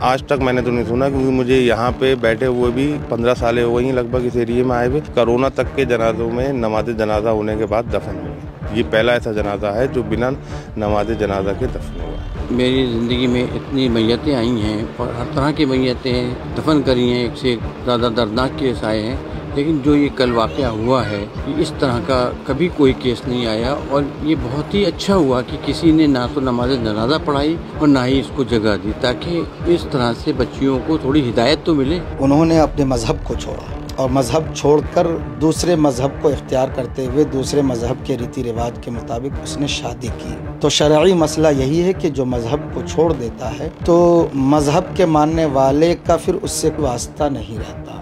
आज तक मैंने तो नहीं सुना, क्योंकि मुझे यहाँ पे बैठे हुए भी 15 साल हो गई लगभग इस एरिए में आए हुए। कोरोना तक के जनाजों में नमाज जनाजा होने के बाद दफन हुए। ये पहला ऐसा जनाजा है जो बिना नमाज जनाजा के दफन हुआ। मेरी ज़िंदगी में इतनी मैयतें आई हैं और हर तरह की मैयतें दफन करी हैं, एक से एक ज़्यादा दर्दनाक केस आए हैं, लेकिन जो ये कल वाक़या हुआ है इस तरह का कभी कोई केस नहीं आया। और ये बहुत ही अच्छा हुआ कि किसी ने ना तो नमाज जनाजा पढ़ाई और ना ही इसको जगह दी, ताकि इस तरह से बच्चियों को थोड़ी हिदायत तो मिले। उन्होंने अपने मजहब को छोड़ा और मजहब छोड़कर दूसरे मजहब को इख्तियार करते हुए दूसरे मजहब के रीति रिवाज के मुताबिक उसने शादी की। तो शरई मसला यही है कि जो मजहब को छोड़ देता है तो मजहब के मानने वाले का फिर उससे कोई वास्ता नहीं रहता।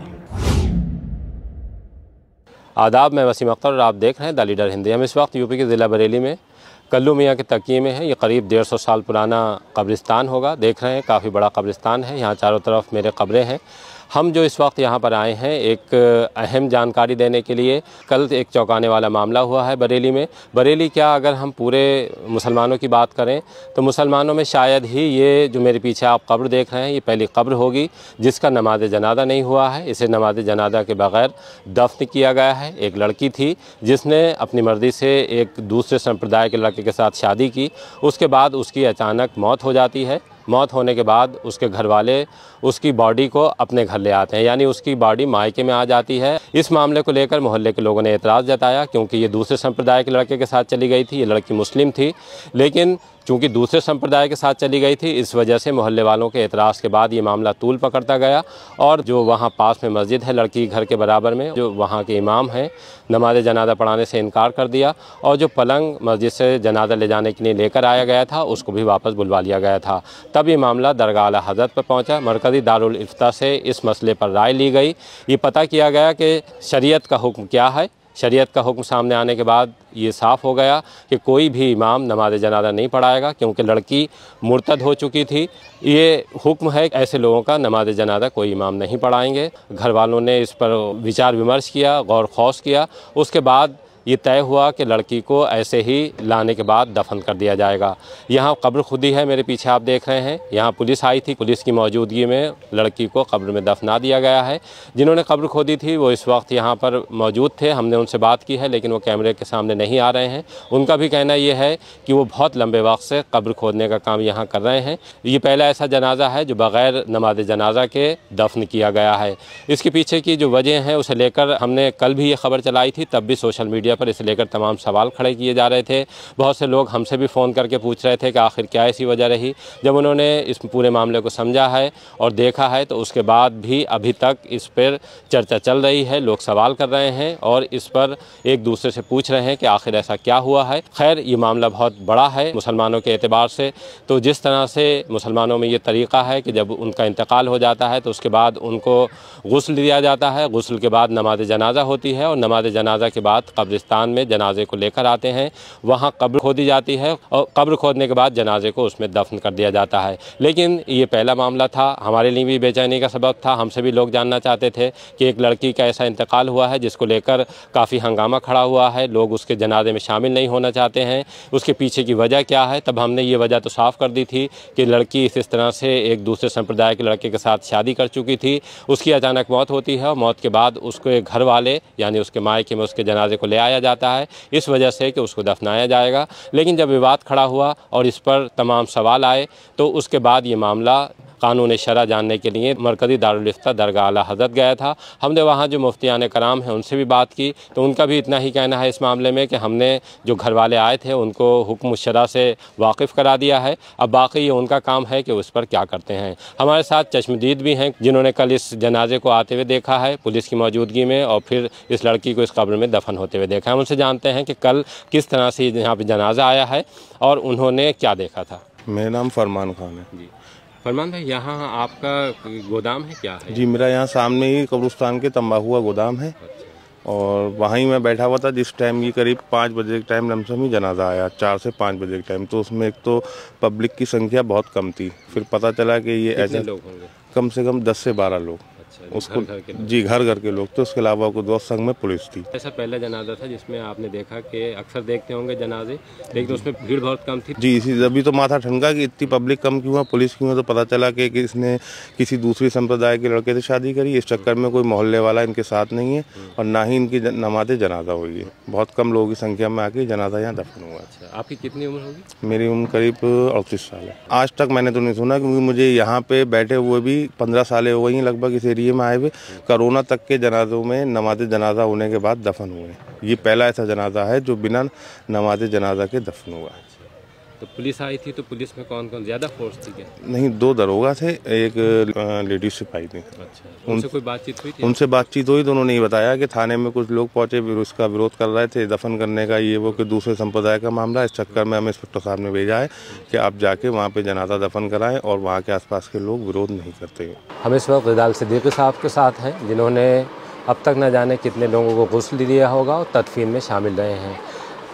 आदाब, मैं वसीम अख्तर और आप देख रहे हैं द लीडर हिंदी। हम इस वक्त यूपी के ज़िला बरेली में कल्लू मियाँ के तकिए में है। ये करीब 150 साल पुराना कब्रिस्तान होगा। देख रहे हैं काफ़ी बड़ा कब्रिस्तान है। यहाँ चारों तरफ मेरे कब्रें हैं। हम जो इस वक्त यहाँ पर आए हैं एक अहम जानकारी देने के लिए। कल एक चौंकाने वाला मामला हुआ है बरेली में। बरेली क्या, अगर हम पूरे मुसलमानों की बात करें तो मुसलमानों में शायद ही ये जो मेरे पीछे आप कब्र देख रहे हैं ये पहली कब्र होगी जिसका नमाज जनाजा नहीं हुआ है। इसे नमाज जनाजा के बगैर दफन किया गया है। एक लड़की थी जिसने अपनी मर्ज़ी से एक दूसरे संप्रदाय के लड़के के साथ शादी की। उसके बाद उसकी अचानक मौत हो जाती है। मौत होने के बाद उसके घर वाले उसकी बॉडी को अपने घर ले आते हैं, यानी उसकी बॉडी मायके में आ जाती है। इस मामले को लेकर मोहल्ले के लोगों ने एतराज़ जताया, क्योंकि ये दूसरे संप्रदाय के लड़के के साथ चली गई थी। ये लड़की मुस्लिम थी, लेकिन चूँकि दूसरे संप्रदाय के साथ चली गई थी, इस वजह से मोहल्ले वालों के एतराज़ के बाद ये मामला तूल पकड़ता गया। और जो वहाँ पास में मस्जिद है लड़की घर के बराबर में, जो वहाँ के इमाम हैं, नमाज जनाजा पढ़ाने से इनकार कर दिया। और जो पलंग मस्जिद से जनाजा ले जाने के लिए लेकर आया गया था उसको भी वापस बुलवा लिया गया था। तब ये मामला दरगाह आला हज़रत पर पहुँचा। मरकज़ी दारुल इफ्ता से इस मसले पर राय ली गई। ये पता किया गया कि शरीयत का हुक्म क्या है। शरीयत का हुक्म सामने आने के बाद ये साफ़ हो गया कि कोई भी इमाम नमाज जनाजा नहीं पढ़ाएगा, क्योंकि लड़की मुर्तद हो चुकी थी। ये हुक्म है, ऐसे लोगों का नमाज जनाजा कोई इमाम नहीं पढ़ाएंगे। घर वालों ने इस पर विचार विमर्श किया, गौर खौस किया। उसके बाद ये तय हुआ कि लड़की को ऐसे ही लाने के बाद दफन कर दिया जाएगा। यहाँ कब्र खुदी है, मेरे पीछे आप देख रहे हैं। यहाँ पुलिस आई थी, पुलिस की मौजूदगी में लड़की को कब्र में दफना दिया गया है। जिन्होंने कब्र खोदी थी वो इस वक्त यहाँ पर मौजूद थे। हमने उनसे बात की है, लेकिन वो कैमरे के सामने नहीं आ रहे हैं। उनका भी कहना ये है कि वो बहुत लंबे वक्त से कब्र खोदने का काम यहाँ कर रहे हैं। ये पहला ऐसा जनाजा है जो बग़ैर नमाज जनाजा के दफन किया गया है। इसके पीछे की जो वजह है उसे लेकर हमने कल भी ये खबर चलाई थी, तब भी सोशल मीडिया पर इसे लेकर तमाम सवाल खड़े किए जा रहे थे। बहुत से लोग हमसे भी फ़ोन करके पूछ रहे थे कि आखिर क्या ऐसी वजह रही। जब उन्होंने इस पूरे मामले को समझा है और देखा है तो उसके बाद भी अभी तक इस पर चर्चा चल रही है। लोग सवाल कर रहे हैं और इस पर एक दूसरे से पूछ रहे हैं कि आखिर ऐसा क्या हुआ है। खैर, ये मामला बहुत बड़ा है मुसलमानों के एतबार से। तो जिस तरह से मुसलमानों में ये तरीक़ा है कि जब उनका इंतकाल हो जाता है तो उसके बाद उनको गुस्ल दिया जाता है। गुस्ल के बाद नमाज जनाजा होती है और नमाज जनाजा के बाद कब्रिस्तान में जनाजे को लेकर आते हैं। वहाँ कब्र खोदी जाती है और कब्र खोदने के बाद जनाजे को उसमें दफन कर दिया जाता है। लेकिन ये पहला मामला था, हमारे लिए भी बेचैनी का सबब था। हमसे भी लोग जानना चाहते थे कि एक लड़की का ऐसा इंतकाल हुआ है जिसको लेकर काफ़ी हंगामा खड़ा हुआ है। लोग उसके जनाजे में शामिल नहीं होना चाहते हैं। उसके पीछे की वजह क्या है? तब हमने ये वजह तो साफ़ कर दी थी कि लड़की इस तरह से एक दूसरे संप्रदाय के लड़के के साथ शादी कर चुकी थी। उसकी अचानक मौत होती है और मौत के बाद उसके घर वाले यानी उसके मायके में उसके जनाजे को ले आया जाता है, इस वजह से कि उसको दफनाया जाएगा। लेकिन जब विवाद खड़ा हुआ और इस पर तमाम सवाल आए तो उसके बाद ये मामला कानून शरा जानने के लिए मरकज़ी दारुल इफ्ता दरगाह आला हज़रत गया था। हमने वहाँ जो मुफ्तियान कराम हैं उनसे भी बात की तो उनका भी इतना ही कहना है इस मामले में कि हमने जो घर वाले आए थे उनको हुक्म शरा से वाकिफ़ करा दिया है। अब बाकी ये उनका काम है कि उस पर क्या करते हैं। हमारे साथ चश्मदीद भी हैं जिन्होंने कल इस जनाजे को आते हुए देखा है पुलिस की मौजूदगी में और फिर इस लड़की को इस कब्र में दफन होते हुए देखा है। उनसे जानते हैं कि कल किस तरह से यहाँ पर जनाजा आया है और उन्होंने क्या देखा था। मेरा नाम फरमान खान है जी। फरमान भाई, यहाँ आपका गोदाम है क्या है? जी, मेरा यहाँ सामने ही कब्रिस्तान के तंबाकू का गोदाम है। और वहीं मैं बैठा हुआ था जिस टाइम ये करीब 5 बजे के टाइम लमसम ही जनाजा आया, 4 से 5 बजे के टाइम। तो उसमें एक तो पब्लिक की संख्या बहुत कम थी। फिर पता चला कि ये ऐसे लोग होंगे, कम से कम 10 से 12 लोग। उसको जी घर घर के लोग थे, उसके अलावा को दोस्त संग में पुलिस थी। ऐसा पहला जनाजा था जिसमें आपने देखा कि अक्सर देखते होंगे जनाजे, लेकिन उसमें भीड़ बहुत कम थी। जी इसी अभी तो माथा ठनका कि इतनी पब्लिक कम क्यों है, पुलिस क्यों है, तो पता चला कि इसने किसी दूसरी संप्रदाय के लड़के से शादी करी। इस चक्कर में कोई मोहल्ले वाला इनके साथ नहीं है और ना ही इनकी नमाज़ जनाजा हुई है। बहुत कम लोगों की संख्या में आके जनाजा यहाँ दफन हुआ। अच्छा, आपकी कितनी उम्र होगी? मेरी उम्र करीब 38 साल है। आज तक मैंने तो नहीं सुना, क्योंकि मुझे यहाँ पे बैठे हुए भी 15 साल हो गई लगभग इस एरिए में आए हुए। कोरोना तक के जनाजों में नमाज जनाजा होने के बाद दफन हुए। ये पहला ऐसा जनाजा है जो बिना नमाज जनाजा के दफन हुआ। तो पुलिस आई थी, तो पुलिस में कौन कौन ज़्यादा फोर्स थी क्या? नहीं, 2 दरोगा थे, एक लेडीज सिपाही थी। अच्छा, उनसे कोई बातचीत हुई थी? उनसे बातचीत हुई तो उन्होंने बताया कि थाने में कुछ लोग पहुंचे, उसका विरोध कर रहे थे दफन करने का, ये वो कि दूसरे संप्रदाय का मामला। इस चक्कर में हमें इंस्पेक्टर साहब ने भेजा है कि आप जाके वहाँ पे जनाजा दफन कराएं और वहाँ के आसपास के लोग विरोध नहीं करते। हम इस वक्त रिदाल सिद्दीकी साहब के साथ हैं, जिन्होंने अब तक न जाने कितने लोगों को गुस्ल दिया होगा और तदफीन में शामिल रहे हैं।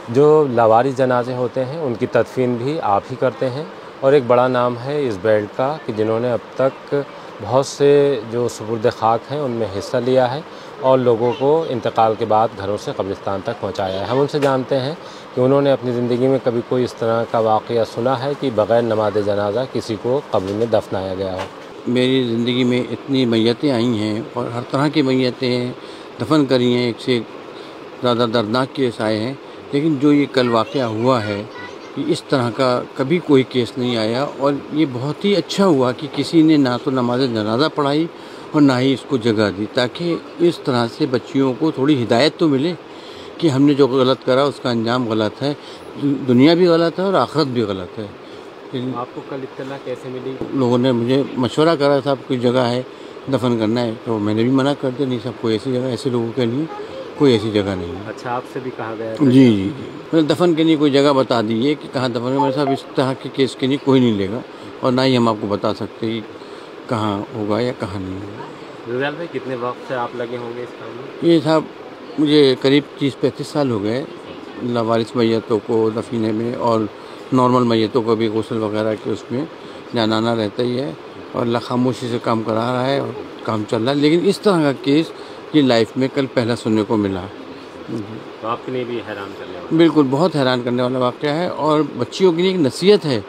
जो लावारिस जनाजे होते हैं उनकी तदफीन भी आप ही करते हैं, और एक बड़ा नाम है इस बेल्ट का कि जिन्होंने अब तक बहुत से जो सुपुर्द खाक हैं उनमें हिस्सा लिया है और लोगों को इंतकाल के बाद घरों से कब्रिस्तान तक पहुंचाया है। हम उनसे जानते हैं कि उन्होंने अपनी ज़िंदगी में कभी कोई इस तरह का वाक़या सुना है कि बग़ैर नमाज जनाजा किसी को कब्र में दफनाया गया हो। मेरी ज़िंदगी में इतनी मैयतें आई हैं और हर तरह की मैयतें दफन करी हैं, एक से ज़्यादा दर्दनाक केस आए हैं, लेकिन जो ये कल वाक़या हुआ है कि इस तरह का कभी कोई केस नहीं आया। और ये बहुत ही अच्छा हुआ कि किसी ने ना तो नमाज जनाजा पढ़ाई और ना ही इसको जगह दी, ताकि इस तरह से बच्चियों को थोड़ी हिदायत तो मिले कि हमने जो गलत करा उसका अंजाम गलत है, दुनिया भी गलत है और आखिरत भी गलत है। आपको कल इत्तला कैसे मिली? लोगों ने मुझे मशवरा करा, साहब कोई जगह है दफन करना है, तो मैंने भी मना कर दिया, नहीं साहब कोई ऐसी जगह, ऐसे लोगों के लिए कोई ऐसी जगह नहीं है। अच्छा, आपसे भी कहा गया? जी जी जी, मतलब दफन के लिए कोई जगह बता दीजिए कि कहाँ दफन है। मेरे साहब इस तरह के केस के लिए कोई नहीं लेगा और ना ही हम आपको बता सकते कि कहाँ होगा या कहाँ नहीं होगा। रिजाल भाई, कितने वक्त से आप लगे होंगे इस काम में? ये साहब मुझे करीब 30-35 साल हो गए लावारिस मैयतों को दफीने में, और नॉर्मल मैयतों को भी गुस्ल वगैरह के उसमें जाना रहता ही है, और अल्लाह खामोशी से काम करा रहा है और काम चल रहा है। लेकिन इस तरह का केस ये लाइफ में कल पहला सुनने को मिला। तो आपके लिए भी हैरान करने वाला? बिल्कुल, बहुत हैरान करने वाला वाक़या है। और बच्चियों के लिए एक नसीहत है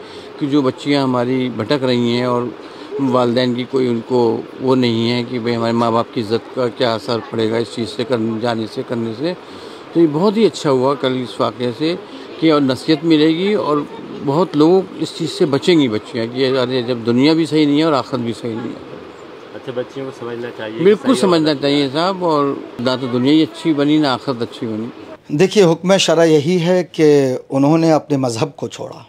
कि जो बच्चियां हमारी भटक रही हैं और वालिदैन की कोई उनको वो नहीं है कि भाई हमारे माँ बाप की इज़्ज़त का क्या असर पड़ेगा इस चीज़ से करने से। तो ये बहुत ही अच्छा हुआ कल इस वाक़े से कि और नसीहत मिलेगी और बहुत लोग इस चीज़ से बचेंगी बच्चियाँ कि अरे जब दुनिया भी सही नहीं है और आखिरत भी सही नहीं है। अच्छा, बच्चियों को समझना चाहिए? बिल्कुल समझना चाहिए साहब, और ना तो दुनिया ही अच्छी बनी ना आखिरत अच्छी बनी। देखिए, हुक्म शरअ यही है कि उन्होंने अपने मज़हब को छोड़ा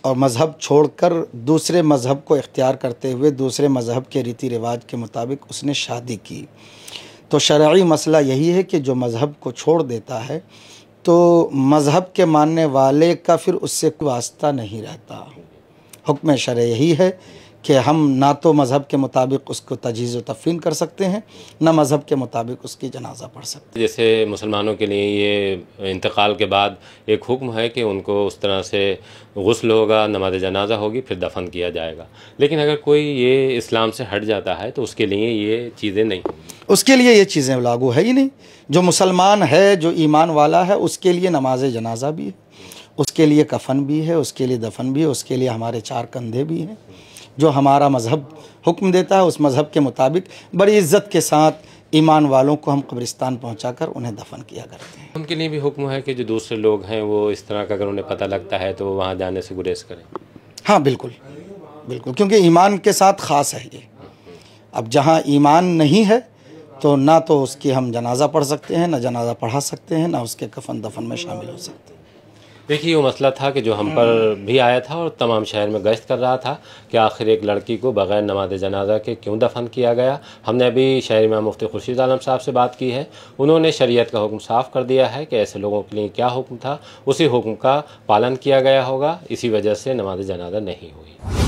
और मज़हब छोड़कर दूसरे मज़हब को इख्तियार करते हुए दूसरे मज़हब के रीति रिवाज के मुताबिक उसने शादी की। तो शरई मसला यही है कि जो मज़हब को छोड़ देता है तो मज़हब के मानने वाले का फिर उससे कोई वास्ता नहीं रहता। हुक्म शरअ यही है कि हम ना तो मज़हब के मुताबिक उसको तजहीज़ व तफ़ीन कर सकते हैं, ना मज़हब के मुताबिक उसकी जनाजा पढ़ सकते हैं। जैसे मुसलमानों के लिए ये इंतकाल के बाद एक हुक्म है कि उनको उस तरह से गुस्ल होगा, नमाज जनाजा होगी, फिर दफन किया जाएगा। लेकिन अगर कोई ये इस्लाम से हट जाता है तो उसके लिए ये चीज़ें नहीं, उसके लिए ये चीज़ें लागू है ही नहीं। जो मुसलमान है, जो ईमान वाला है, उसके लिए नमाज जनाजा भी है, उसके लिए कफन भी है, उसके लिए दफन भी है, उसके लिए हमारे 4 कंधे भी हैं। जो हमारा मज़हब हुक्म देता है उस मज़हब के मुताबिक बड़ी इज़्ज़त के साथ ईमान वालों को हम कब्रिस्तान पहुंचाकर उन्हें दफन किया करते हैं। उनके लिए भी हुक्म है कि जो दूसरे लोग हैं वो इस तरह का अगर उन्हें पता लगता है तो वहाँ जाने से गुरेज करें? हाँ बिल्कुल बिल्कुल, क्योंकि ईमान के साथ ख़ास है ये। अब जहाँ ईमान नहीं है तो ना तो उसकी हम जनाजा पढ़ सकते हैं, ना जनाजा पढ़ा सकते हैं, ना उसके कफन दफन में शामिल हो सकते हैं। देखिए, वो मसला था कि जो हम पर भी आया था और तमाम शहर में गश्त कर रहा था कि आखिर एक लड़की को बग़ैर नमाज जनाजा के क्यों दफन किया गया। हमने अभी शहर इमाम मुफ्ती खुर्शीद आलम साहब से बात की है, उन्होंने शरीयत का हुक्म साफ़ कर दिया है कि ऐसे लोगों के लिए क्या हुक्म था उसी हुक्म का पालन किया गया होगा, इसी वजह से नमाज जनाजा नहीं हुई।